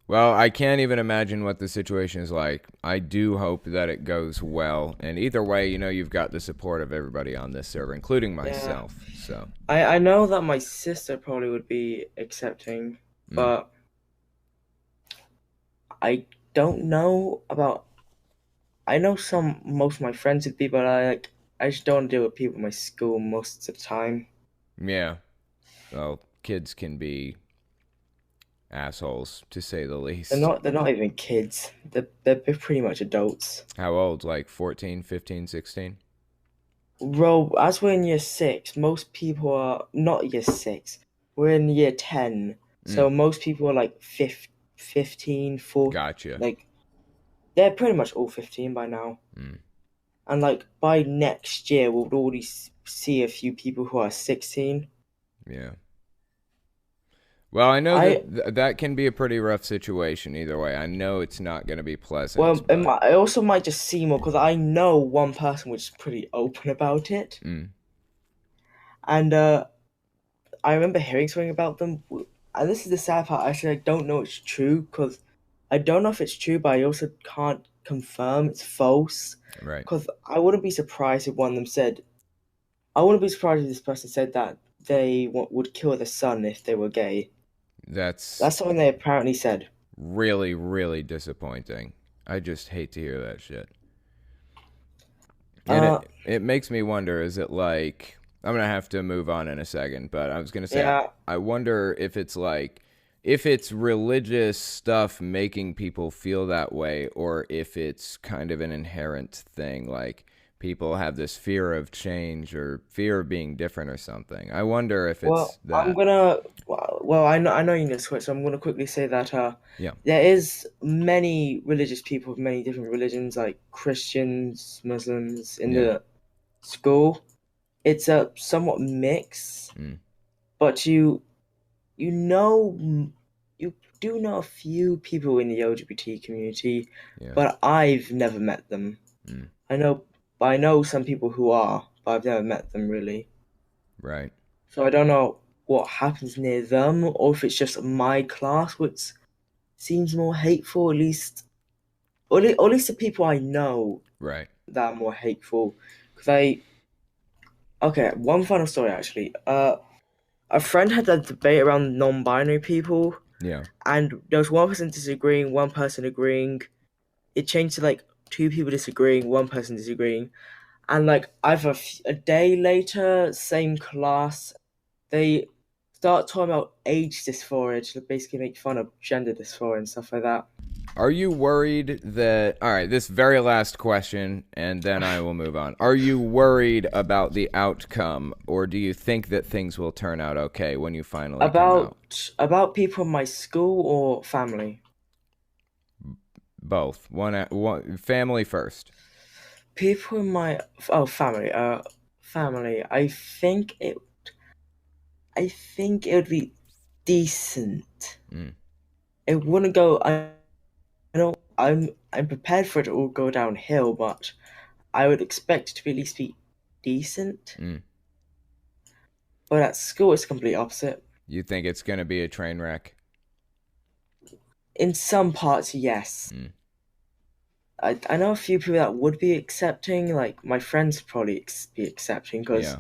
Well, I can't even imagine what the situation is like. I do hope that it goes well. And either way, you've got the support of everybody on this server, including Yeah, myself. So, I know that my sister probably would be accepting, mm, but I don't know about. I know most of my friends would be, but I just don't deal with people in my school most of the time. yeah. Well, kids can be assholes, to say the least. They're not even kids. They're pretty much adults. How old? Like 14, 15, 16? Bro, as we're in year six, most people are not year six. We're in year 10. Mm, So most people are like 15, 4, gotcha. like they're pretty much all 15 by now. Mm, And like by next year, we'll already see a few people who are 16. yeah. Well, I know I that that can be a pretty rough situation either way. I know it's not going to be pleasant, Well, but I also might just see more because I know one person which is pretty open about it, mm, and I remember hearing something about them. And this is the sad part. Actually, I don't know it's true because I don't know if it's true, but I also can't confirm it's false. right. Because I wouldn't be surprised if one of them said, I wouldn't be surprised if this person said that they would kill their son if they were gay. That's That's something they apparently said. really, really disappointing. I just hate to hear that shit. And Uh, it makes me wonder, is it like I'm gonna have to move on in a second, but I was gonna say yeah. I wonder if it's like if it's religious stuff making people feel that way, or if it's kind of an inherent thing, like people have this fear of change or fear of being different or something. I wonder if Well, it's that. I know you need to switch, so I'm gonna quickly say that Yeah. there is many religious people of many different religions, like Christians, Muslims, in Yeah. the school. It's a somewhat mix, Mm, but you know you do know a few people in the LGBT community, yeah. but I've never met them. Mm, I know some people who are, but I've never met them really. right. So I don't know what happens near them, or if it's just my class, which seems more hateful, at least, or at least the people I know Right. that are more hateful. Because okay, one final story actually. A friend had a debate around non-binary people, Yeah. and there was one person disagreeing, one person agreeing. It changed to like two people disagreeing, one person disagreeing, and like either a day later, same class, they start talking about age dysphoria to basically make fun of gender dysphoria and stuff like that. Are you worried that, all right, this very last question, and then I will move on. Are you worried about the outcome, or do you think that things will turn out okay when you finally come out? About people in my school or family? Both. One family first. People in my family. Family. I think it would be. decent. Mm. It wouldn't go. I don't. I'm prepared for it to all go downhill, but I would expect it to be at least be decent. Mm. But at school, it's the complete opposite. You think it's going to be a train wreck? In some parts, yes. Mm. I know a few people that would be accepting. Like my friends would probably be accepting because Yeah.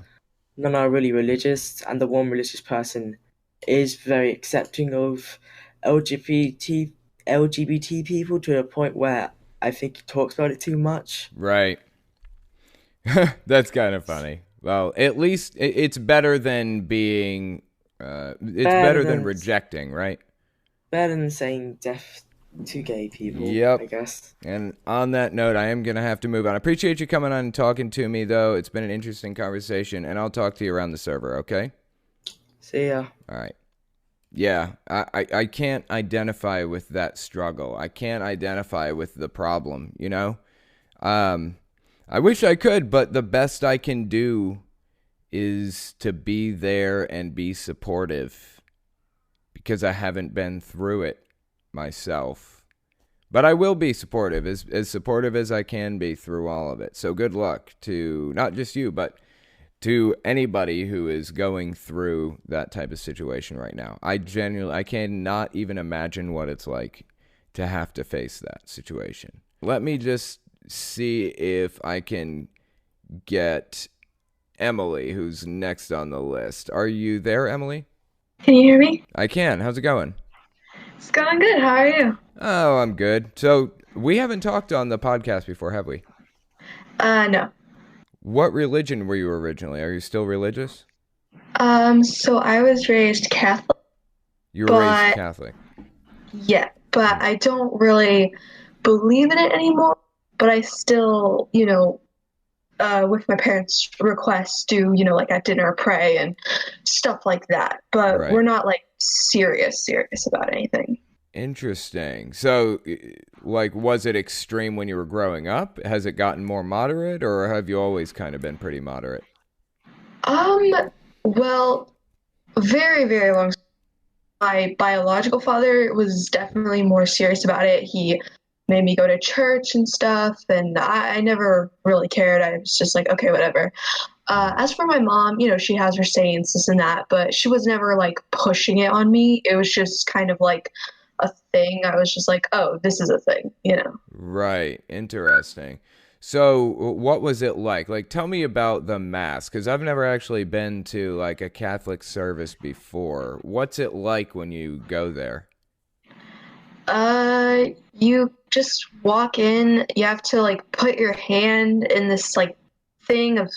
none are really religious, and the one religious person is very accepting of LGBT LGBT people to a point where I think he talks about it too much. Right. That's kind of funny. Well, at least it's better than being. It's Better better than than rejecting, right? better than saying death to gay people, I Yep. guess. And on that note, I am going to have to move on. I appreciate you coming on and talking to me, though. It's been an interesting conversation, and I'll talk to you around the server, okay? See ya. All right. Yeah, I can't identify with that struggle. I can't identify with the problem, you know? I wish I could, but the best I can do is to be there and be supportive because I haven't been through it myself. But I will be supportive, as supportive as I can be through all of it. So good luck to not just you, but to anybody who is going through that type of situation right now. I cannot even imagine what it's like to have to face that situation. Let me just see if I can get Emily, who's next on the list. Are you there, Emily? Can you hear me? I can. How's it going? It's going good. How are you? Oh, I'm good. So we haven't talked on the podcast before, have we? No. What religion were you originally? Are you still religious? So I was raised Catholic, You were raised but Catholic. yeah, but I don't really believe in it anymore. But I still, with my parents' requests, do, like at dinner pray and stuff like that. But Right. we're not like serious about anything. Interesting. So, like, was it extreme when you were growing up? Has it gotten more moderate, or have you always kind of been pretty moderate? Well, very, very long. My biological father was definitely more serious about it. He made me go to church and stuff, and I never really cared. I was just like, okay, whatever. As for my mom, she has her sayings, this and that, but she was never like pushing it on me. It was just kind of like a thing. I was just like, oh, this is a thing. Right. Interesting. So, what was it like? Like, tell me about the Mass, because I've never actually been to like a Catholic service before. What's it like when you go there? You just walk in, you have to like put your hand in this like thing of,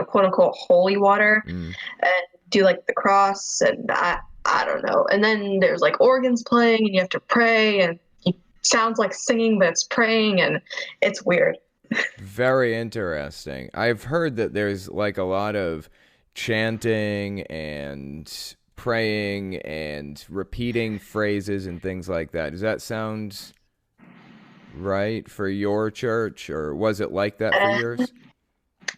quote unquote holy water Mm. and do like the cross and I don't know. And then there's like organs playing and you have to pray and it sounds like singing, but it's praying and it's weird. Very interesting. I've heard that there's like a lot of chanting and praying and repeating phrases and things like that. Does that sound right for your church, or was it like that for Uh, yours?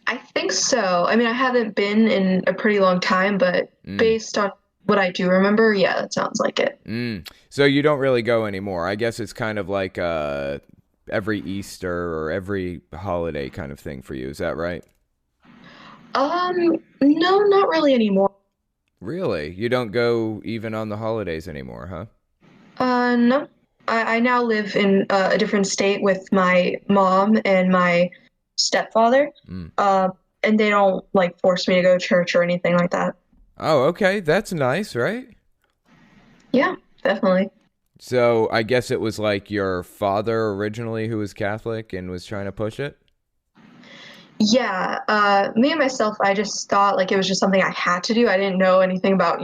I think so. I mean, I haven't been in a pretty long time, but Mm. based on what I do remember, yeah, that sounds like it. So you don't really go anymore. I guess it's kind of like every Easter or every holiday kind of thing for you. Is that right? No, not really anymore. Really? You don't go even on the holidays anymore, huh? No. I now live in a different state with my mom and my stepfather. Mm. And they don't like force me to go to church or anything like that. Oh, okay. That's nice, right? Yeah, definitely. So I guess it was like your father originally who was Catholic and was trying to push it? Yeah, me and myself, I just thought like it was just something I had to do. I didn't know anything about,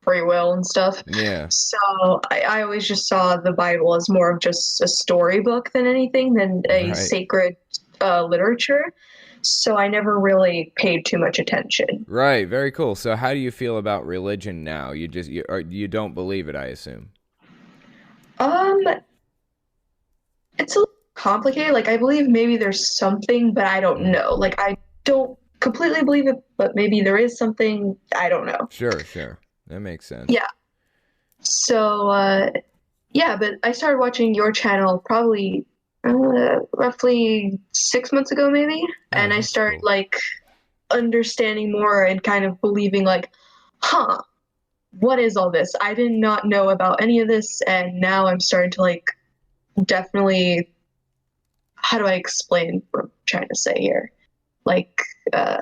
free will and stuff. Yeah. So I always just saw the Bible as more of just a storybook than anything, than a Right. sacred literature. So I never really paid too much attention. Right. Very cool. So how do you feel about religion now? You don't believe it, I assume. Um, it's a little complicated. Like I believe maybe there's something, but I don't know. Like I don't completely believe it, but maybe there is something. I don't know. Sure. That makes sense. Yeah. So, yeah, but I started watching your channel probably roughly 6 months ago, maybe. Oh, And I that's started cool. like understanding more and kind of believing, like, huh, what is all this? I did not know about any of this. And now I'm starting to like definitely, how do I explain what I'm trying to say here? Like, uh,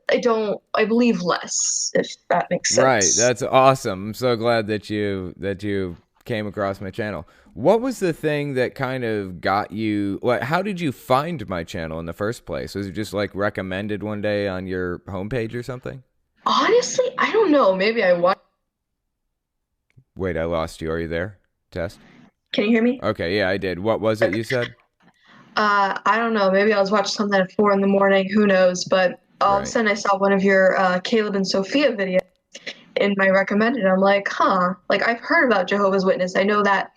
I believe less, if that makes Right. sense. That's awesome. I'm so glad that you came across my channel. What was the thing that kind of got you like how did you find my channel in the first place? Was it just like recommended one day on your homepage or something? Honestly, I don't know. Maybe I watched. Wait, I lost you. Are you there? Test. Can you hear me? Okay, yeah, I did. What was it you said? I don't know. Maybe I was watching something at 4 in the morning. Who knows? But all of a Right. sudden, I saw one of your Caleb and Sophia videos in my recommended. I'm like, huh. Like I've heard about Jehovah's Witness. I know that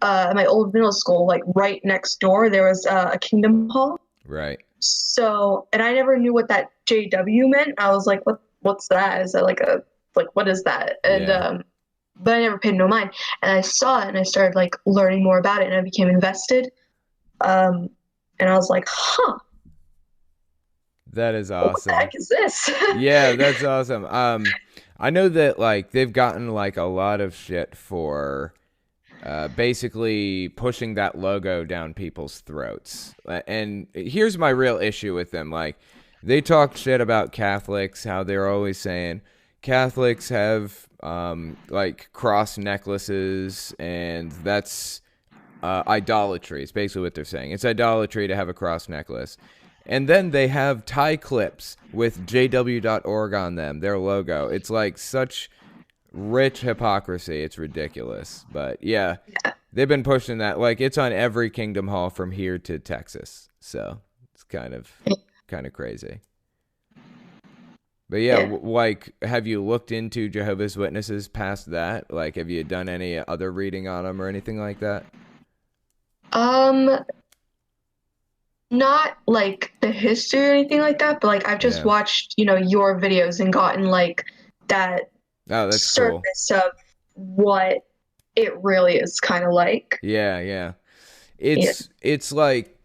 at my old middle school, like right next door, there was a Kingdom Hall. Right. So, and I never knew what that JW meant. I was like, what's that? Is that like a like what is that? And Yeah. but I never paid no mind. And I saw it and I started like learning more about it and I became invested. Um, and I was like, huh, That is what the awesome. heck is this? Yeah, that's awesome. I know that like they've gotten like a lot of shit for basically pushing that logo down people's throats. And here's my real issue with them. Like, they talk shit about Catholics, how they're always saying Catholics have like cross necklaces, and that's idolatry. It's basically what they're saying. It's idolatry to have a cross necklace. And then they have tie clips with jw.org on them, their logo. It's like such rich hypocrisy. It's ridiculous. But yeah, they've been pushing that. Like it's on every Kingdom Hall from here to Texas. So it's kind of crazy. But yeah, Yeah. like, have you looked into Jehovah's Witnesses past that? Like, have you done any other reading on them or anything like that? Um, Not like the history or anything like that, but like I've just Yeah. watched, your videos and gotten like that Oh, that's cool. surface of what it really is kind of like. Yeah, yeah. Yeah. It's like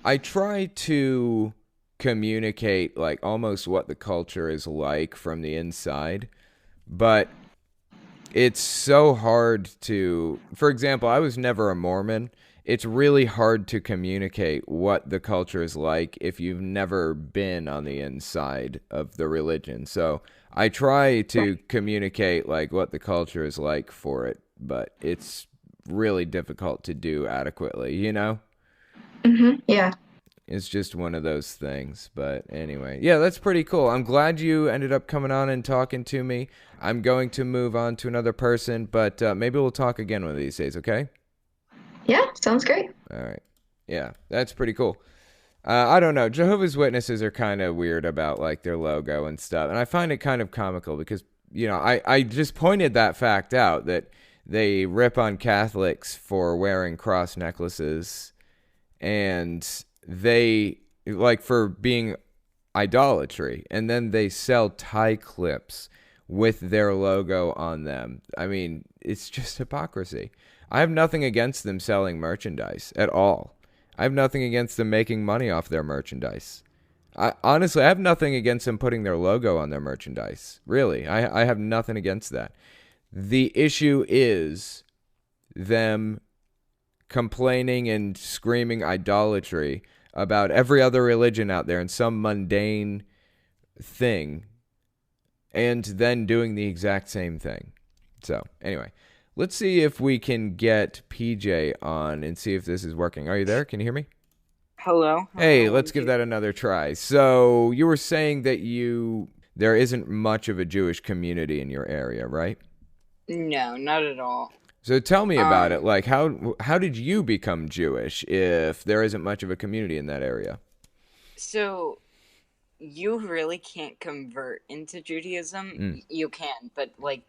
I try to communicate like almost what the culture is like from the inside, but it's so hard to, for example, I was never a Mormon. It's really hard to communicate what the culture is like if you've never been on the inside of the religion. So I try to communicate like what the culture is like for it, but it's really difficult to do adequately, you know? Yeah. It's just one of those things. But anyway, yeah, that's pretty cool. I'm glad you ended up coming on and talking to me. I'm going to move on to another person, but maybe we'll talk again one of these days, okay? Yeah, sounds great. All right. Yeah, that's pretty cool. I don't know. Jehovah's Witnesses are kind of weird about like their logo and stuff. And I find it kind of comical because, I just pointed that fact out that they rip on Catholics for wearing cross necklaces and they like for being idolatry, and then they sell tie clips with their logo on them. I mean, it's just hypocrisy. I have nothing against them selling merchandise at all. I have nothing against them making money off their merchandise. Honestly, I have nothing against them putting their logo on their merchandise. Really, I have nothing against that. The issue is them complaining and screaming idolatry about every other religion out there and some mundane thing and then doing the exact same thing. So, anyway, let's see if we can get PJ on and see if this is working. Are you there? Can you hear me? Hello. Hey, Hello. let's give that another try. So, you were saying that there isn't much of a Jewish community in your area, right? No, not at all. So tell me about it. Um, Like how did you become Jewish if there isn't much of a community in that area? so you really can't convert into Judaism. Mm, You can, but like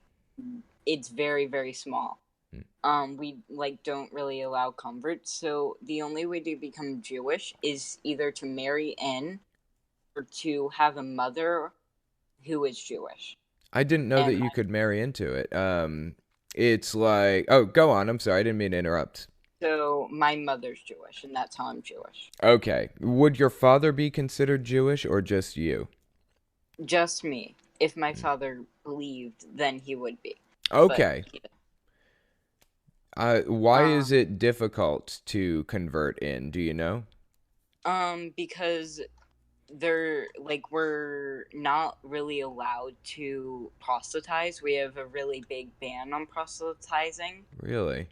it's very, very small. mm. We like don't really allow converts. So the only way to become Jewish is either to marry in or to have a mother who is Jewish. I didn't know that And you could marry into it. It's like, oh, go on. I'm sorry, I didn't mean to interrupt. So my mother's Jewish, and that's how I'm Jewish. Okay. Would your father be considered Jewish or just you? Just me. If my father believed, then he would be. Okay. But, why is it difficult to convert in? Do you know? because we're not really allowed to proselytize. We have a really big ban on proselytizing. Really?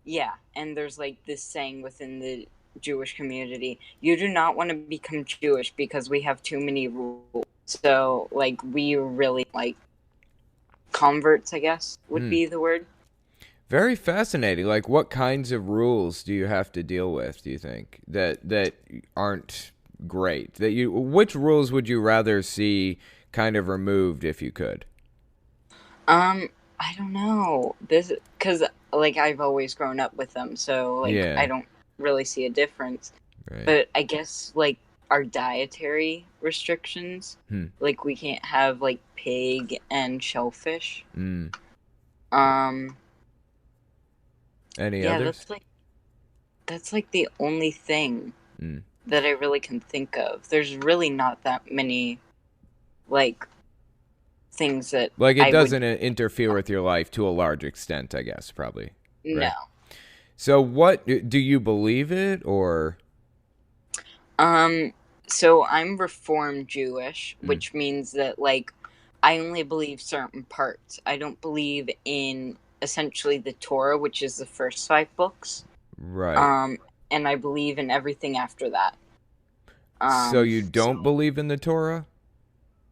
Yeah, and there's like this saying within the Jewish community, you do not want to become Jewish because we have too many rules. So like we really like converts, I guess would be the word. Very fascinating. Like, what kinds of rules do you have to deal with, do you think, that aren't great? Which rules would you rather see kind of removed if you could? I don't know. Because like I've always grown up with them, so like Yeah. I don't really see a difference. Right. But I guess like our dietary restrictions, like we can't have like pig and shellfish. Any others? That's like the only thing that I really can think of. There's really not that many like things that like it doesn't interfere with your life to a large extent, I guess, probably. No. Right? So what do you believe it or? So I'm Reformed Jewish, which means that like I only believe certain parts. I don't believe in essentially the Torah, which is the first 5 books. Right. And I believe in everything after that. So you don't believe in the Torah?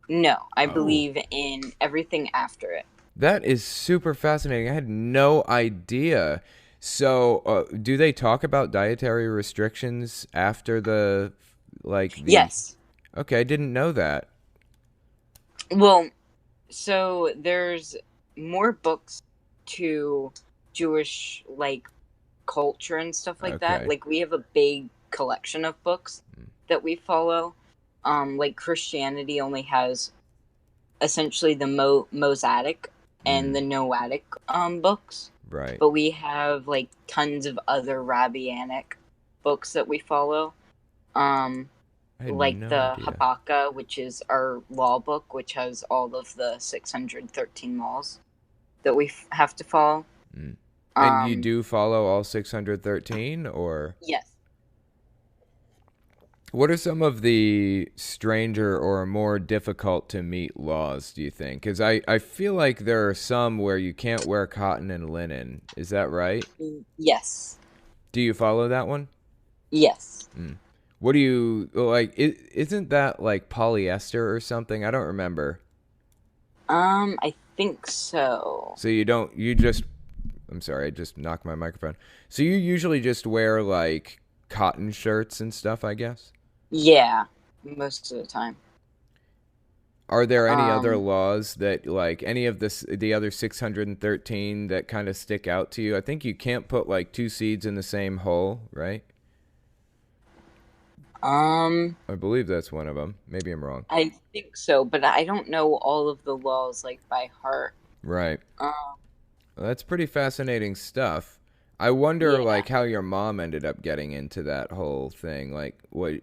No, I believe in everything after it. That is super fascinating. I had no idea. So, do they talk about dietary restrictions after Yes. Okay, I didn't know that. Well, so there's more books to Jewish like culture and stuff like that. Like we have a big collection of books that we follow. Like Christianity only has essentially the Mosaic and the Noahic books. Right. But we have like tons of other Rabbinic books that we follow. Like the Habakkuk, which is our law book, which has all of the 613 laws that we have to follow. And you do follow all 613, or? Yes. What are some of the stranger or more difficult to meet laws, do you think? Because I feel like there are some where you can't wear cotton and linen. Is that right? Yes. Do you follow that one? Yes. What do you, like, isn't that like polyester or something? I don't remember. I think so. So I'm sorry, I just knocked my microphone. So you usually just wear like cotton shirts and stuff, I guess? Yeah, most of the time. Are there any other laws that, like, any of the other 613 that kind of stick out to you? I think you can't put like 2 seeds in the same hole, right? I believe that's one of them. Maybe I'm wrong. I think so, but I don't know all of the laws like by heart. Right. Well, that's pretty fascinating stuff. I wonder, like, how your mom ended up getting into that whole thing. Like,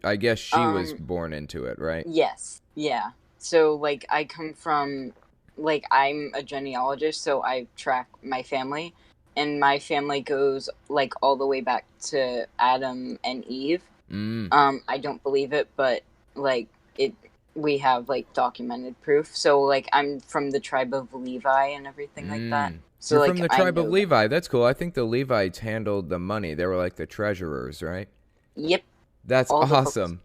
I guess she was born into it, right? Yes. Yeah. So, like, I come from, like, I'm a genealogist, so I track my family. And my family goes, like, all the way back to Adam and Eve. I don't believe it, but, like, we have, like, documented proof. So, like, I'm from the tribe of Levi and everything like that. So, you're like, from the tribe of Levi. That's cool. I think the Levites handled the money. They were like the treasurers, right? Yep. That's awesome.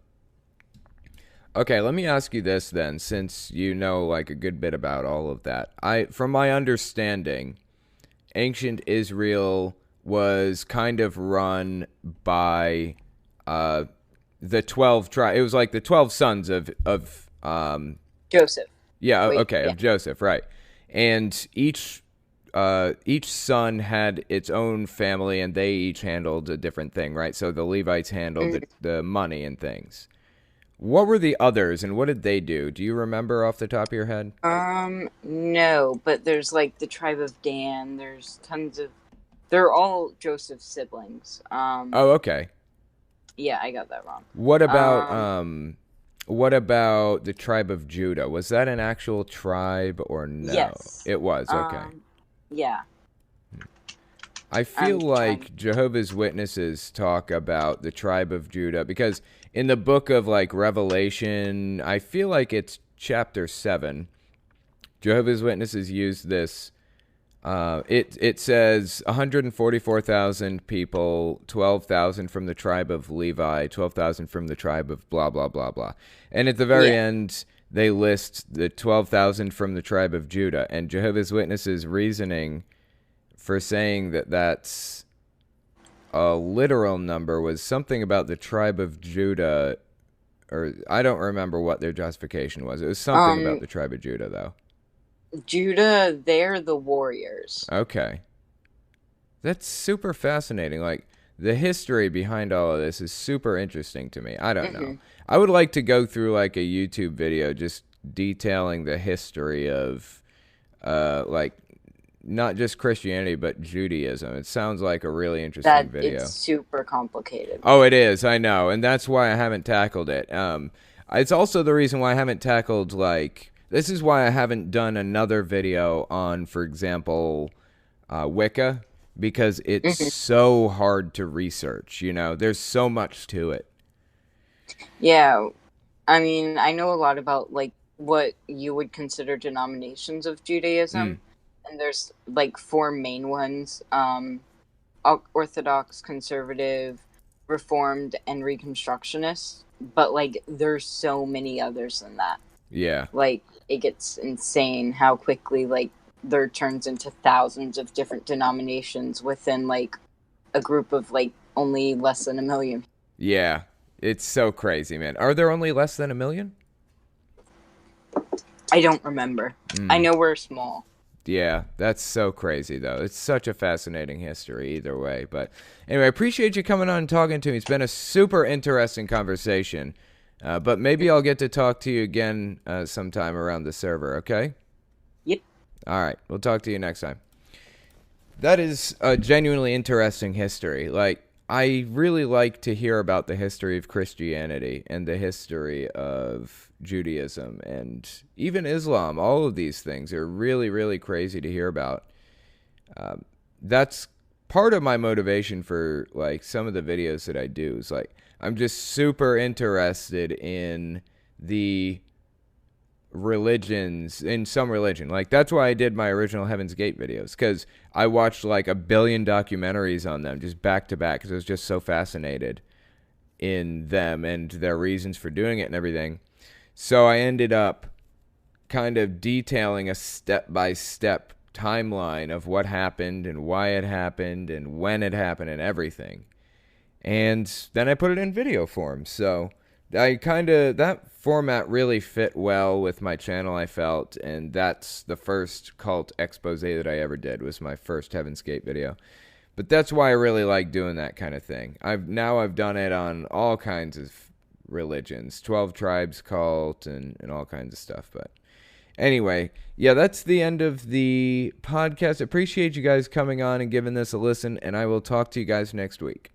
Okay, let me ask you this then, since you know like a good bit about all of that. From my understanding, ancient Israel was kind of run by the 12 tribes. It was like the 12 sons of Joseph. Yeah, of Joseph, right. And each son had its own family, and they each handled a different thing, right? So the Levites handled the money and things. What were the others, and what did they do? Do you remember off the top of your head? No, but there's like the tribe of Dan. There's tons of. They're all Joseph's siblings. Oh, okay. Yeah, I got that wrong. What about the tribe of Judah? Was that an actual tribe or no? Yes. It was, okay. Yeah. I feel like Jehovah's Witnesses talk about the tribe of Judah because in the book of like Revelation, I feel like it's chapter 7. Jehovah's Witnesses use this. It says 144,000 people, 12,000 from the tribe of Levi, 12,000 from the tribe of blah, blah, blah, blah. And at the very end, they list the 12,000 from the tribe of Judah. And Jehovah's Witnesses' reasoning for saying that that's a literal number was something about the tribe of Judah, or I don't remember what their justification was. It was something about the tribe of Judah, though. Judah, they're the warriors. Okay. That's super fascinating. Like, the history behind all of this is super interesting to me. I don't know. I would like to go through, like, a YouTube video just detailing the history of, like, not just Christianity, but Judaism. It sounds like a really interesting video. It's super complicated. Oh, it is. I know. And that's why I haven't tackled it. It's also the reason why I haven't tackled, like... This is why I haven't done another video on, for example, Wicca, because it's so hard to research, you know? There's so much to it. Yeah, I mean, I know a lot about, like, what you would consider denominations of Judaism, and there's, like, 4 main ones, Orthodox, Conservative, Reformed, and Reconstructionist, but, like, there's so many others than that. Yeah. Like, it gets insane how quickly, like, there turns into thousands of different denominations within, like, a group of, like, only less than 1 million. Yeah. It's so crazy, man. Are there only less than 1 million? I don't remember. I know we're small. Yeah, that's so crazy, though. It's such a fascinating history either way. But anyway, I appreciate you coming on and talking to me. It's been a super interesting conversation. But maybe I'll get to talk to you again sometime around the server, okay? Yep. All right, we'll talk to you next time. That is a genuinely interesting history. Like, I really like to hear about the history of Christianity and the history of Judaism and even Islam. All of these things are really, really crazy to hear about. That's part of my motivation for, like, some of the videos that I do is, like, I'm just super interested in the religions, in some religion. Like, that's why I did my original Heaven's Gate videos, because I watched, like, 1 billion documentaries on them just back to back, because I was just so fascinated in them and their reasons for doing it and everything. So I ended up kind of detailing a step-by-step timeline of what happened and why it happened and when it happened and everything. And then I put it in video form. So that format really fit well with my channel, I felt. And that's the first cult expose that I ever did, was my first Heaven's Gate video. But that's why I really like doing that kind of thing. I've done it on all kinds of religions, 12 tribes cult and all kinds of stuff. But anyway, yeah, that's the end of the podcast. Appreciate you guys coming on and giving this a listen. And I will talk to you guys next week.